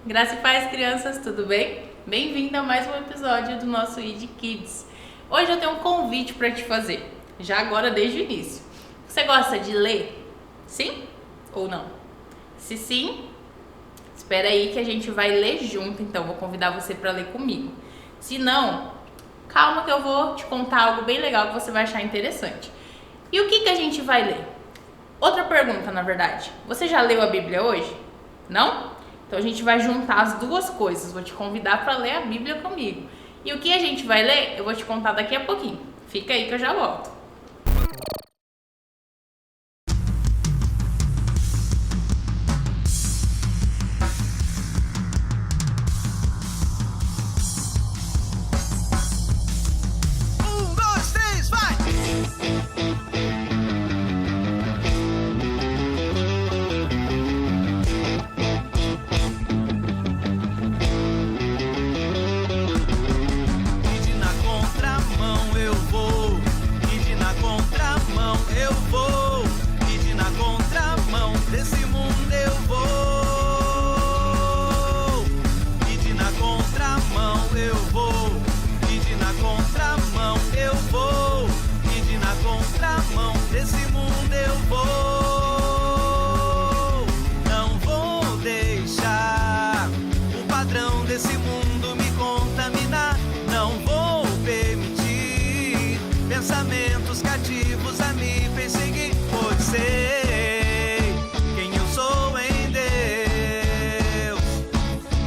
Graça e paz, crianças, tudo bem? Bem-vindo a mais um episódio do nosso ID Kids. Hoje eu tenho um convite para te fazer, já agora desde o início. Você gosta de ler? Sim ou não? Se sim, espera aí que a gente vai ler junto, então vou convidar você para ler comigo. Se não, calma que eu vou te contar algo bem legal que você vai achar interessante. E o que a gente vai ler? Outra pergunta, na verdade. Você já leu a Bíblia hoje? Não? Então a gente vai juntar as duas coisas. Vou te convidar para ler a Bíblia comigo. E o que a gente vai ler, eu vou te contar daqui a pouquinho. Fica aí que eu já volto. Pensamentos cativos a me perseguir, pois sei quem eu sou em Deus.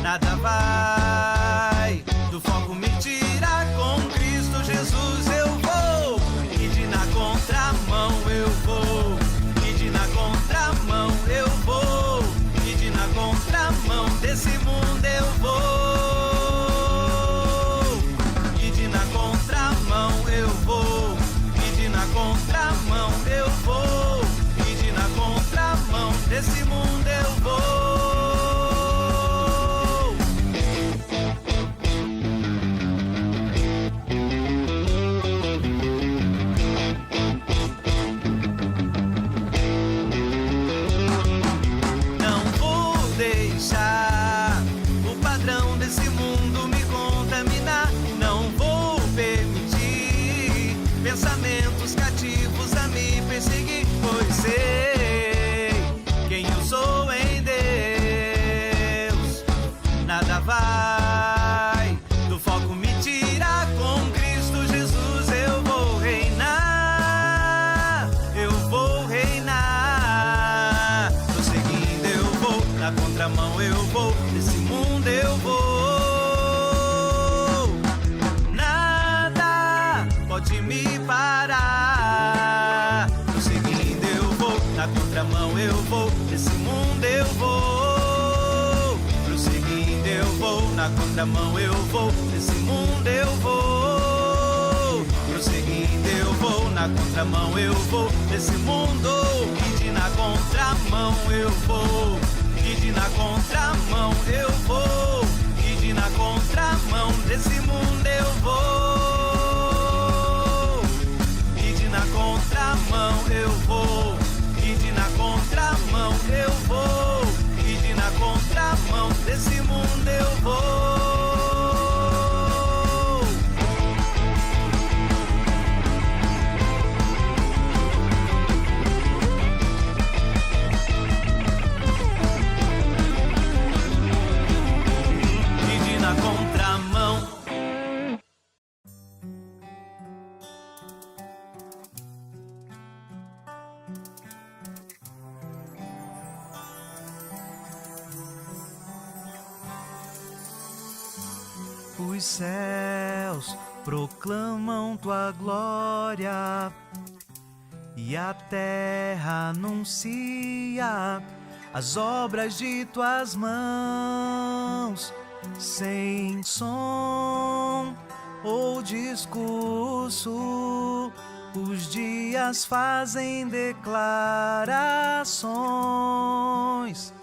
Nada vai do foco me tirar, com Cristo Jesus eu vou. E de na contramão eu vou, e de na contramão eu vou, e de na contramão desse mundo eu vou. Nesse mundo eu vou. Não vou deixar o padrão desse mundo me contaminar. Não vou permitir pensamentos cativos a me perseguir, pois sei sou em Deus. Nada vai do foco me tirar, com Cristo Jesus eu vou reinar. Eu vou reinar. Tô seguindo, eu vou, na contramão eu vou, nesse mundo eu vou. Nada pode me parar. Tô seguindo, eu vou, na contramão eu vou, nesse mundo eu vou. Prosseguindo eu vou, na contramão eu vou, nesse mundo eu vou. Prosseguindo eu vou, na contramão eu vou, nesse mundo. E de na contramão eu vou, e de na contramão eu vou, e de na contramão desse mundo eu vou. E de na contramão eu vou, e de na contramão eu vou, e de na contramão desse mundo eu vou. E de na contramão. Os céus proclamam tua glória e a terra anuncia as obras de tuas mãos. Sem som ou discurso, os dias fazem declarações,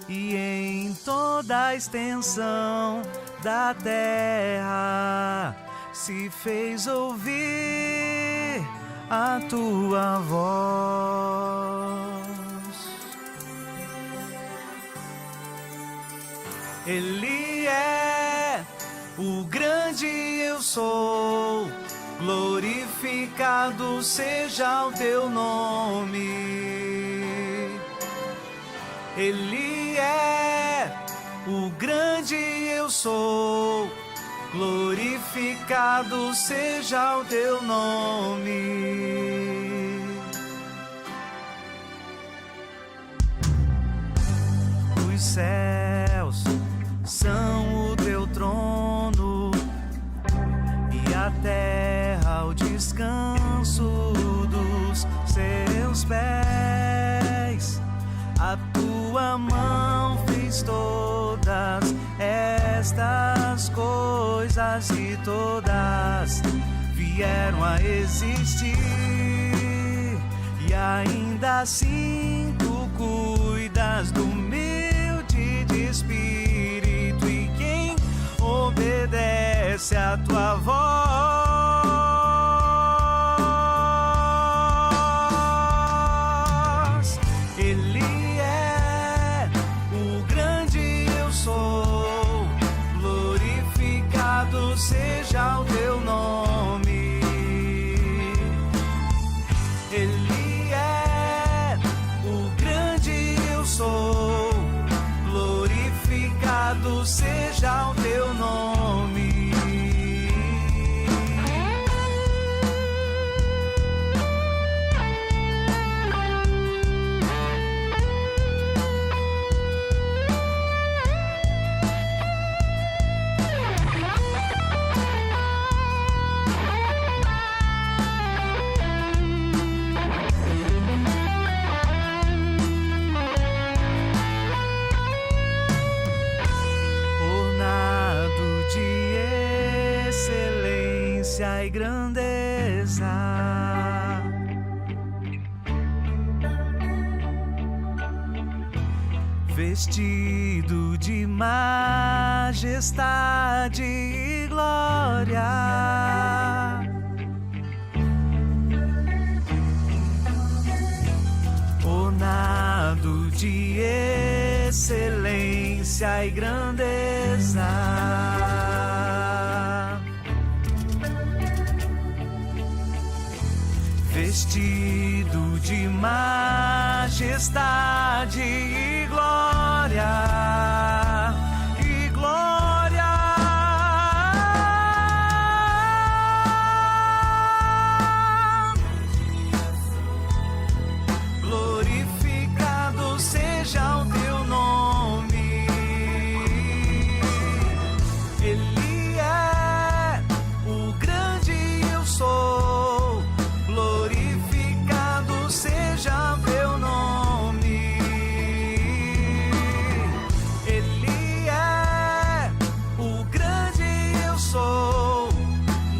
e em toda a extensão da terra se fez ouvir a tua voz. Ele é o grande eu sou, glorificado seja o teu nome. Ele é o grande eu sou, glorificado seja o teu nome. Os céus são o teu trono e a terra o descanso dos seus pés. A tua mão fez todas estas coisas e todas vieram a existir. E ainda assim tu cuidas do humilde de espírito, e quem obedece a tua voz. Ele é o grande eu sou, glorificado seja o teu nome. Ele é o grande eu sou, glorificado seja o teu nome. E grandeza, vestido de majestade e glória, ornado de excelência e grandeza. Vestido de majestade e glória, e glória. Glorificado seja o teu nome. Ele é o grande eu sou, glorificado seja o teu nome. Ele é o grande eu sou,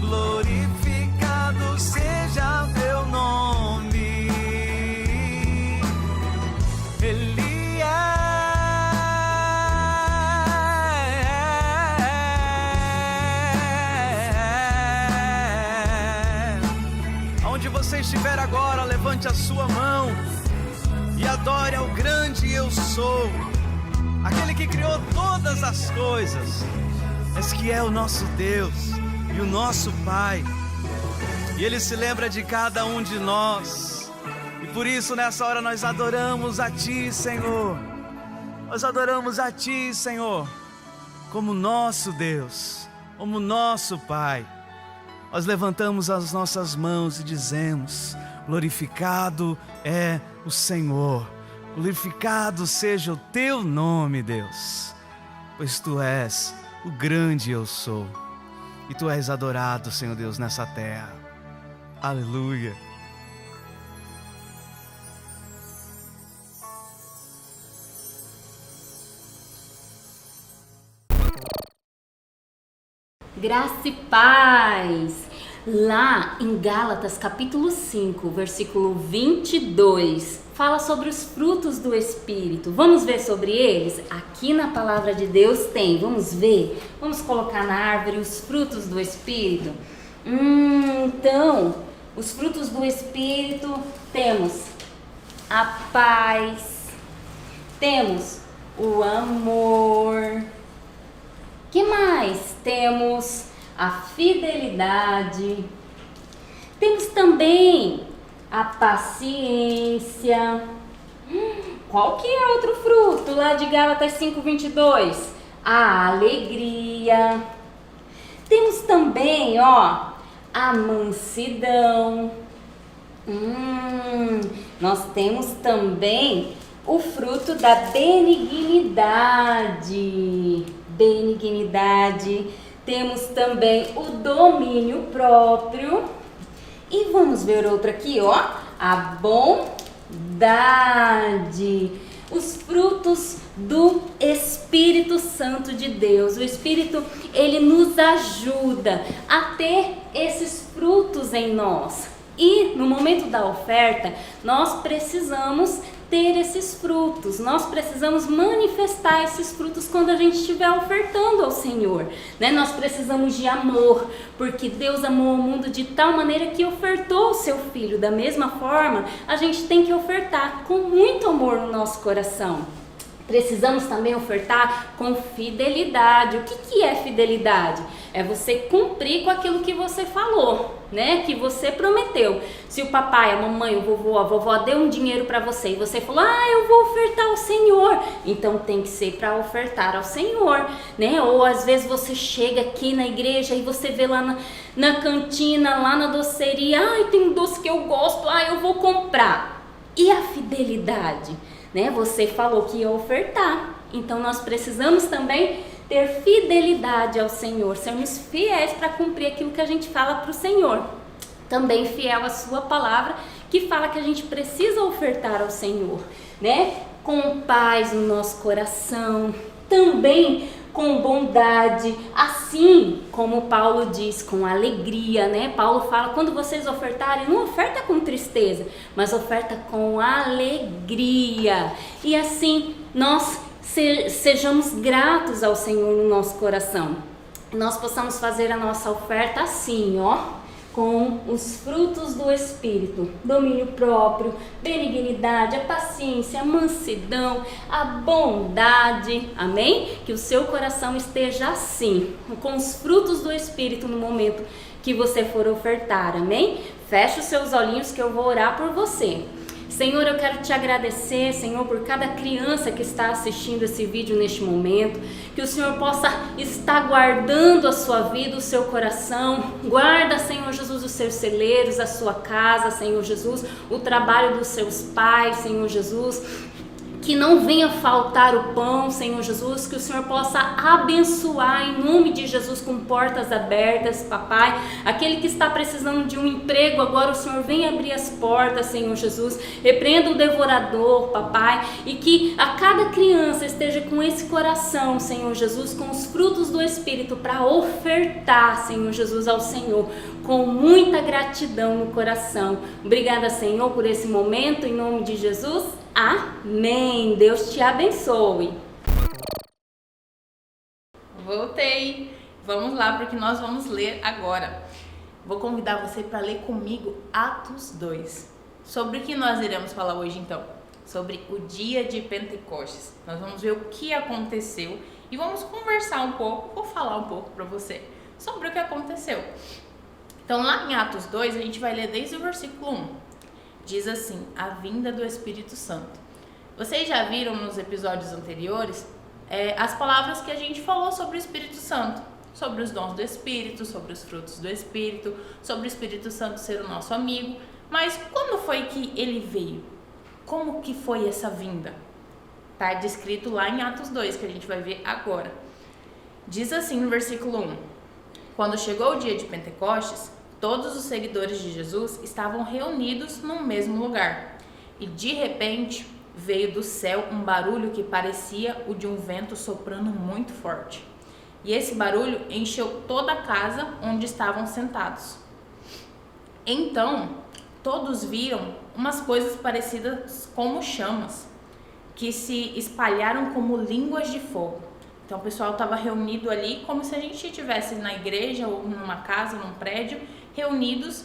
glorificado seja o teu nome. Ele é. Aonde você estiver agora, levante a sua mão e adore ao grande eu sou, aquele que criou todas as coisas, mas que é o nosso Deus e o nosso Pai, e Ele se lembra de cada um de nós, e por isso nessa hora nós adoramos a Ti, Senhor. Nós adoramos a Ti, Senhor, como nosso Deus, como nosso Pai. Nós levantamos as nossas mãos e dizemos: glorificado é o Senhor, glorificado seja o teu nome, Deus, pois tu és o grande eu sou, e tu és adorado, Senhor Deus, nessa terra. Aleluia. Graça e paz. Lá em Gálatas capítulo 5, versículo 22, fala sobre os frutos do Espírito. Vamos ver sobre eles? Aqui na palavra de Deus tem, vamos ver? Vamos colocar na árvore os frutos do Espírito? Então, os frutos do Espírito, temos a paz, temos o amor, fidelidade. Temos também a paciência. Qual que é outro fruto lá de Gálatas 5:22? A alegria. Temos também, a mansidão. Nós temos também o fruto da benignidade. Temos também o domínio próprio. E vamos ver outra aqui, a bondade. Os frutos do Espírito Santo de Deus. O Espírito, ele nos ajuda a ter esses frutos em nós. E no momento da oferta, nós precisamos ter esses frutos, nós precisamos manifestar esses frutos quando a gente estiver ofertando ao Senhor, né? Nós precisamos de amor, porque Deus amou o mundo de tal maneira que ofertou o seu Filho. Da mesma forma, a gente tem que ofertar com muito amor no nosso coração. Precisamos também ofertar com fidelidade. O que é fidelidade? É você cumprir com aquilo que você falou, né? Que você prometeu. Se o papai, a mamãe, o vovô, a vovó deu um dinheiro para você e você falou, eu vou ofertar ao Senhor, então tem que ser para ofertar ao Senhor, né? Ou às vezes você chega aqui na igreja e você vê lá na cantina, lá na doceria, tem um doce que eu gosto, eu vou comprar. E a fidelidade? Né? Você falou que ia ofertar, então nós precisamos também ter fidelidade ao Senhor, sermos fiéis para cumprir aquilo que a gente fala para o Senhor. Também fiel à sua palavra, que fala que a gente precisa ofertar ao Senhor, né? Com paz no nosso coração, também com bondade, assim como Paulo diz, com alegria, né? Paulo fala, quando vocês ofertarem, não oferta com tristeza, mas oferta com alegria. E assim, nós sejamos gratos ao Senhor no nosso coração. Nós possamos fazer a nossa oferta assim, com os frutos do Espírito, domínio próprio, benignidade, a paciência, a mansidão, a bondade, amém? Que o seu coração esteja assim, com os frutos do Espírito no momento que você for ofertar, amém? Feche os seus olhinhos que eu vou orar por você. Senhor, eu quero te agradecer, Senhor, por cada criança que está assistindo esse vídeo neste momento, que o Senhor possa estar guardando a sua vida, o seu coração, guarda, Senhor Jesus, os seus celeiros, a sua casa, Senhor Jesus, o trabalho dos seus pais, Senhor Jesus, que não venha faltar o pão, Senhor Jesus, que o Senhor possa abençoar em nome de Jesus com portas abertas, papai. Aquele que está precisando de um emprego, agora o Senhor venha abrir as portas, Senhor Jesus. Repreenda o devorador, papai, e que a cada criança esteja com esse coração, Senhor Jesus, com os frutos do Espírito para ofertar, Senhor Jesus, ao Senhor, com muita gratidão no coração. Obrigada, Senhor, por esse momento, em nome de Jesus. Amém. Deus te abençoe. Voltei. Vamos lá, porque nós vamos ler agora. Vou convidar você para ler comigo Atos 2. Sobre o que nós iremos falar hoje, então? Sobre o dia de Pentecostes. Nós vamos ver o que aconteceu e vamos conversar um pouco, vou falar um pouco para você sobre o que aconteceu. Então, lá em Atos 2, a gente vai ler desde o versículo 1. Diz assim, a vinda do Espírito Santo. Vocês já viram nos episódios anteriores as palavras que a gente falou sobre o Espírito Santo, sobre os dons do Espírito, sobre os frutos do Espírito, sobre o Espírito Santo ser o nosso amigo. Mas quando foi que ele veio? Como que foi essa vinda? Está descrito lá em Atos 2, que a gente vai ver agora. Diz assim no versículo 1. Quando chegou o dia de Pentecostes, todos os seguidores de Jesus estavam reunidos no mesmo lugar. E de repente veio do céu um barulho que parecia o de um vento soprando muito forte. E esse barulho encheu toda a casa onde estavam sentados. Então, todos viram umas coisas parecidas como chamas, que se espalharam como línguas de fogo. Então o pessoal estava reunido ali como se a gente estivesse na igreja ou numa casa, num prédio, reunidos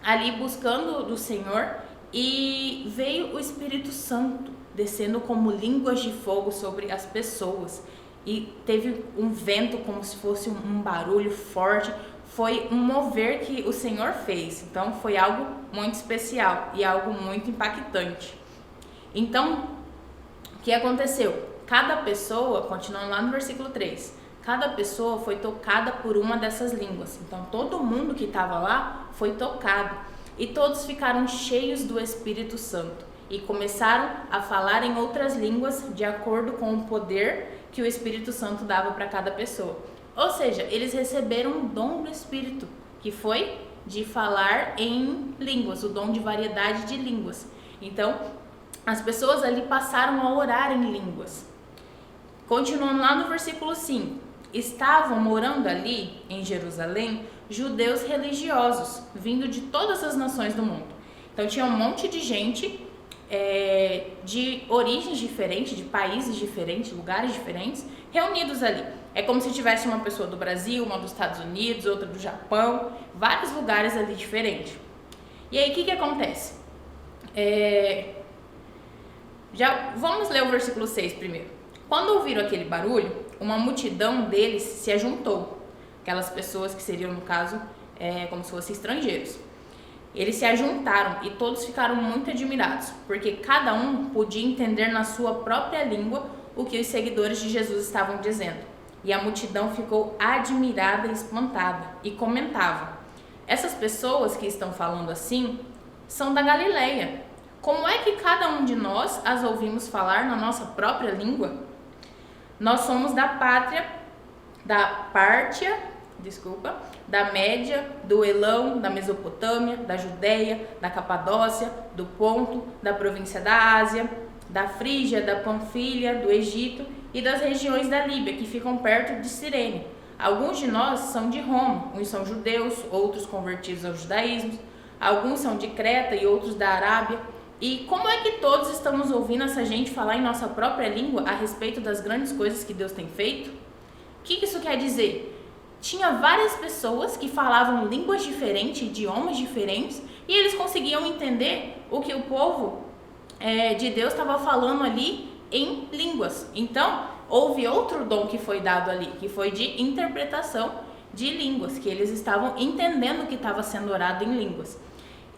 ali buscando do Senhor, e veio o Espírito Santo descendo como línguas de fogo sobre as pessoas. E teve um vento como se fosse um barulho forte, foi um mover que o Senhor fez. Então foi algo muito especial e algo muito impactante. Então, o que aconteceu? Cada pessoa, continuando lá no versículo 3, cada pessoa foi tocada por uma dessas línguas. Então todo mundo que estava lá foi tocado e todos ficaram cheios do Espírito Santo e começaram a falar em outras línguas de acordo com o poder que o Espírito Santo dava para cada pessoa. Ou seja, eles receberam um dom do Espírito, que foi de falar em línguas, o dom de variedade de línguas. Então, as pessoas ali passaram a orar em línguas. Continuando lá no versículo 5, estavam morando ali em Jerusalém judeus religiosos, vindo de todas as nações do mundo. Então tinha um monte de gente de origens diferentes, de países diferentes, lugares diferentes, reunidos ali. É como se tivesse uma pessoa do Brasil, uma dos Estados Unidos, outra do Japão, vários lugares ali diferentes. E aí o que acontece? Vamos ler o versículo 6 primeiro. Quando ouviram aquele barulho, uma multidão deles se ajuntou. Aquelas pessoas que seriam, no caso, como se fossem estrangeiros. Eles se ajuntaram e todos ficaram muito admirados, porque cada um podia entender na sua própria língua o que os seguidores de Jesus estavam dizendo. E a multidão ficou admirada e espantada e comentava: essas pessoas que estão falando assim são da Galileia. Como é que cada um de nós as ouvimos falar na nossa própria língua? Nós somos da Pártia, da Média, do Elão, da Mesopotâmia, da Judéia, da Capadócia, do Ponto, da província da Ásia, da Frígia, da Panfilha, do Egito e das regiões da Líbia, que ficam perto de Cirene. Alguns de nós são de Roma, uns são judeus, outros convertidos ao judaísmo, alguns são de Creta e outros da Arábia. E como é que todos estamos ouvindo essa gente falar em nossa própria língua a respeito das grandes coisas que Deus tem feito? O que isso quer dizer? Tinha várias pessoas que falavam línguas diferentes, idiomas diferentes, e eles conseguiam entender o que o povo de Deus estava falando ali em línguas. Então, houve outro dom que foi dado ali, que foi de interpretação de línguas, que eles estavam entendendo o que estava sendo orado em línguas.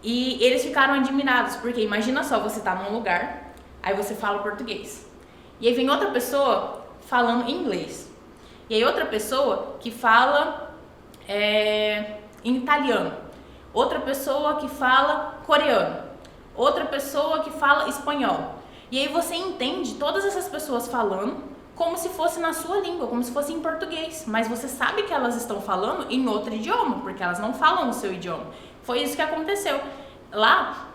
E eles ficaram admirados, porque imagina só, você tá num lugar, aí você fala português. E aí vem outra pessoa falando inglês. E aí outra pessoa que fala em italiano. Outra pessoa que fala coreano. Outra pessoa que fala espanhol. E aí você entende todas essas pessoas falando como se fosse na sua língua, como se fosse em português. Mas você sabe que elas estão falando em outro idioma, porque elas não falam o seu idioma. Foi isso que aconteceu. Lá,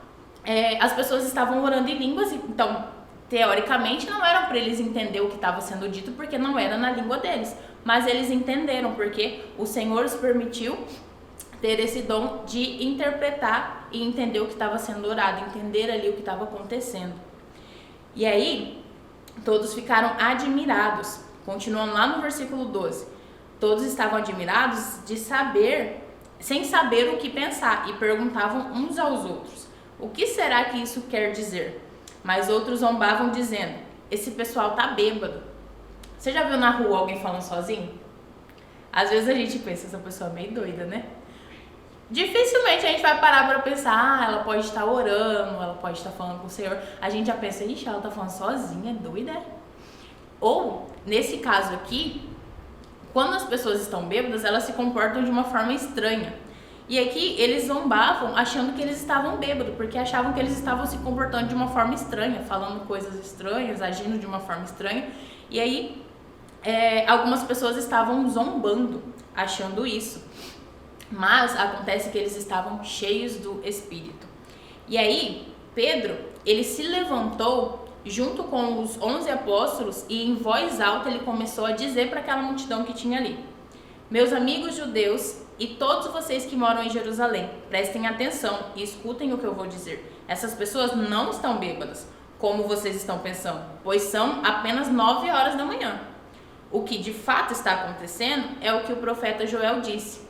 as pessoas estavam orando em línguas, então, teoricamente, não era para eles entender o que estava sendo dito, porque não era na língua deles. Mas eles entenderam, porque o Senhor os permitiu ter esse dom de interpretar e entender o que estava sendo orado, entender ali o que estava acontecendo. E aí, todos ficaram admirados. Continuando lá no versículo 12. Todos estavam admirados de saber... sem saber o que pensar, e perguntavam uns aos outros: o que será que isso quer dizer? Mas outros zombavam dizendo: esse pessoal tá bêbado. Você já viu na rua alguém falando sozinho? Às vezes a gente pensa, essa pessoa é meio doida, né? Dificilmente a gente vai parar para pensar, ela pode estar orando, ela pode estar falando com o Senhor. A gente já pensa, ixi, ela tá falando sozinha, é doida. Ou, nesse caso aqui, quando as pessoas estão bêbadas, elas se comportam de uma forma estranha. E aqui eles zombavam achando que eles estavam bêbados, porque achavam que eles estavam se comportando de uma forma estranha, falando coisas estranhas, agindo de uma forma estranha. E aí algumas pessoas estavam zombando, achando isso. Mas acontece que eles estavam cheios do Espírito. E aí Pedro, ele se levantou junto com os 11 apóstolos e em voz alta ele começou a dizer para aquela multidão que tinha ali: meus amigos judeus e todos vocês que moram em Jerusalém, prestem atenção e escutem o que eu vou dizer. Essas pessoas não estão bêbadas, como vocês estão pensando, pois são apenas 9 horas da manhã. O que de fato está acontecendo é o que o profeta Joel disse.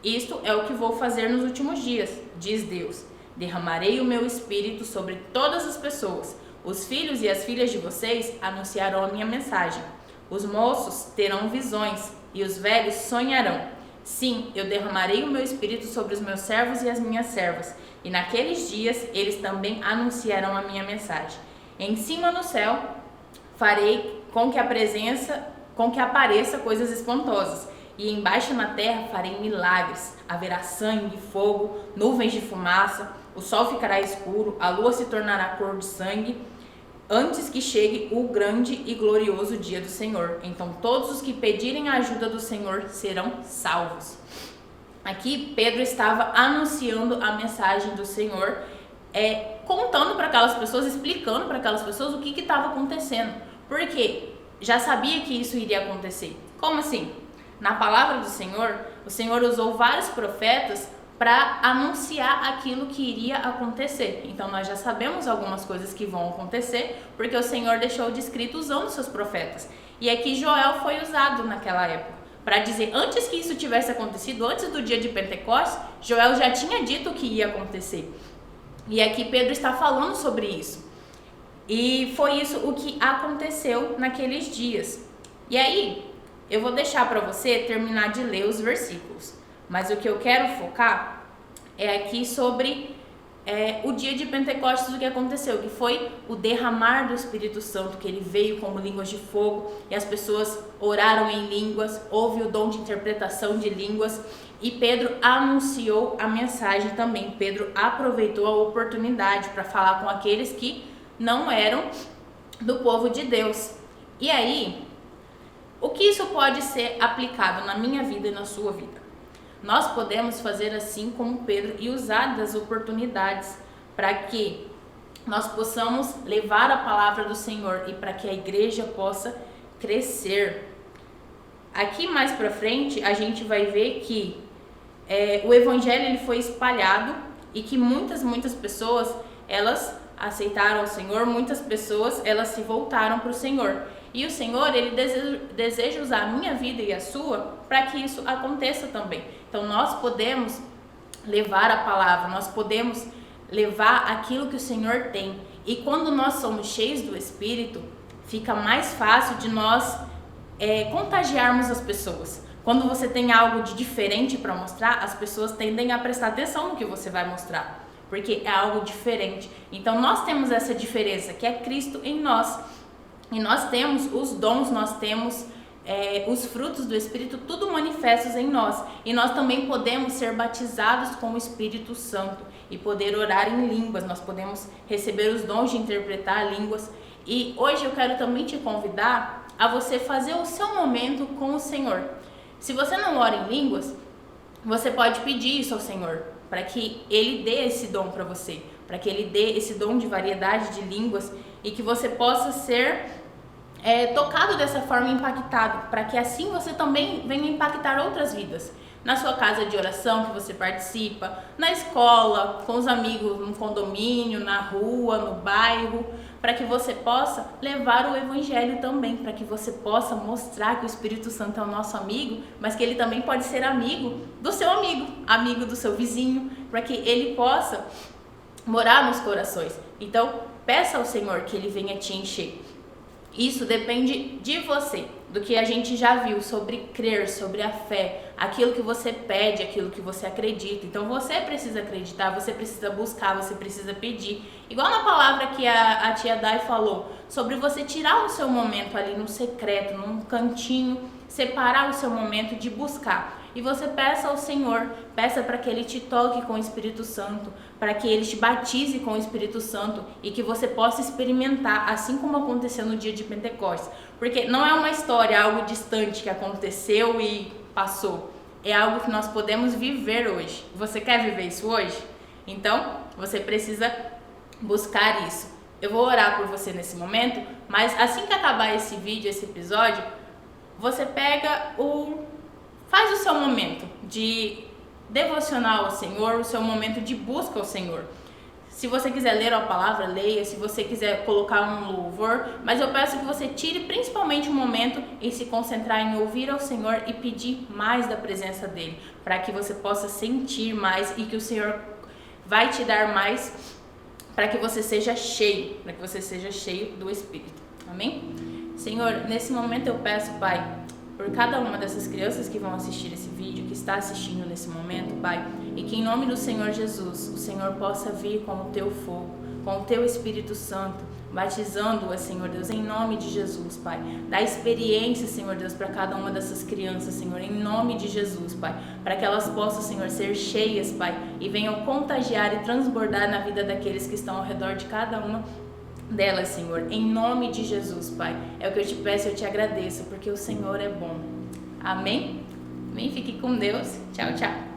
Isto é o que vou fazer nos últimos dias, diz Deus. Derramarei o meu espírito sobre todas as pessoas. Os filhos e as filhas de vocês anunciarão a minha mensagem. Os moços terão visões e os velhos sonharão. Sim, eu derramarei o meu espírito sobre os meus servos e as minhas servas, e naqueles dias eles também anunciarão a minha mensagem. Em cima no céu farei com que apareça coisas espantosas, e embaixo na terra farei milagres. Haverá sangue, fogo, nuvens de fumaça, o sol ficará escuro, a lua se tornará cor de sangue, antes que chegue o grande e glorioso dia do Senhor. Então todos os que pedirem a ajuda do Senhor serão salvos. Aqui Pedro estava anunciando a mensagem do Senhor, contando para aquelas pessoas, explicando para aquelas pessoas o que estava acontecendo. Porque já sabia que isso iria acontecer. Como assim? Na palavra do Senhor, o Senhor usou vários profetas para anunciar aquilo que iria acontecer. Então nós já sabemos algumas coisas que vão acontecer, porque o Senhor deixou de escrito usando seus profetas. E aqui Joel foi usado naquela época, para dizer, antes que isso tivesse acontecido, antes do dia de Pentecostes, Joel já tinha dito o que ia acontecer. E aqui Pedro está falando sobre isso. E foi isso o que aconteceu naqueles dias. E aí, eu vou deixar para você terminar de ler os versículos. Mas o que eu quero focar é aqui sobre o dia de Pentecostes, o que aconteceu, que foi o derramar do Espírito Santo, que ele veio como línguas de fogo, e as pessoas oraram em línguas, houve o dom de interpretação de línguas, e Pedro anunciou a mensagem também. Pedro aproveitou a oportunidade para falar com aqueles que não eram do povo de Deus. E aí, o que isso pode ser aplicado na minha vida e na sua vida? Nós podemos fazer assim como Pedro e usar das oportunidades para que nós possamos levar a palavra do Senhor e para que a igreja possa crescer. Aqui mais para frente a gente vai ver que o evangelho ele foi espalhado e que muitas pessoas elas aceitaram o Senhor, muitas pessoas elas se voltaram para o Senhor. E o Senhor, ele deseja usar a minha vida e a sua para que isso aconteça também. Então nós podemos levar a palavra, nós podemos levar aquilo que o Senhor tem. E quando nós somos cheios do Espírito, fica mais fácil de nós contagiarmos as pessoas. Quando você tem algo de diferente para mostrar, as pessoas tendem a prestar atenção no que você vai mostrar, porque é algo diferente. Então nós temos essa diferença, que é Cristo em nós. E nós temos os dons, nós temos os frutos do Espírito, tudo manifestos em nós. E nós também podemos ser batizados com o Espírito Santo e poder orar em línguas. Nós podemos receber os dons de interpretar línguas. E hoje eu quero também te convidar a você fazer o seu momento com o Senhor. Se você não ora em línguas, você pode pedir isso ao Senhor, para que Ele dê esse dom para você, para que Ele dê esse dom de variedade de línguas e que você possa ser tocado dessa forma, impactado, para que assim você também venha impactar outras vidas. Na sua casa de oração que você participa, na escola, com os amigos, no condomínio, na rua, no bairro, para que você possa levar o evangelho também, para que você possa mostrar que o Espírito Santo é o nosso amigo, mas que ele também pode ser amigo do seu amigo do seu vizinho, para que ele possa morar nos corações. Então, peça ao Senhor que ele venha te encher. Isso depende de você, do que a gente já viu sobre crer, sobre a fé, aquilo que você pede, aquilo que você acredita. Então você precisa acreditar, você precisa buscar, você precisa pedir. Igual na palavra que a tia Dai falou, sobre você tirar o seu momento ali no secreto, num cantinho, separar o seu momento de buscar. E você peça ao Senhor, peça para que Ele te toque com o Espírito Santo, para que Ele te batize com o Espírito Santo e que você possa experimentar, assim como aconteceu no dia de Pentecostes. Porque não é uma história, algo distante que aconteceu e passou. É algo que nós podemos viver hoje. Você quer viver isso hoje? Então, você precisa buscar isso. Eu vou orar por você nesse momento, mas assim que acabar esse vídeo, esse episódio, você faz o seu momento de devocional ao Senhor, o seu momento de busca ao Senhor. Se você quiser ler a palavra, leia. Se você quiser colocar um louvor, mas eu peço que você tire principalmente um momento em se concentrar em ouvir ao Senhor e pedir mais da presença dEle, para que você possa sentir mais e que o Senhor vai te dar mais, para que você seja cheio, do Espírito. Amém? Senhor, nesse momento eu peço, Pai, por cada uma dessas crianças que vão assistir esse vídeo, que está assistindo nesse momento, Pai, e que em nome do Senhor Jesus, o Senhor possa vir com o Teu fogo, com o Teu Espírito Santo, batizando-as, Senhor Deus, em nome de Jesus, Pai. Dá experiência, Senhor Deus, para cada uma dessas crianças, Senhor, em nome de Jesus, Pai, para que elas possam, Senhor, ser cheias, Pai, e venham contagiar e transbordar na vida daqueles que estão ao redor de cada uma delas, Senhor, em nome de Jesus, Pai. É o que eu te peço e eu te agradeço, porque o Senhor é bom. Amém? Amém? Fique com Deus. Tchau, tchau.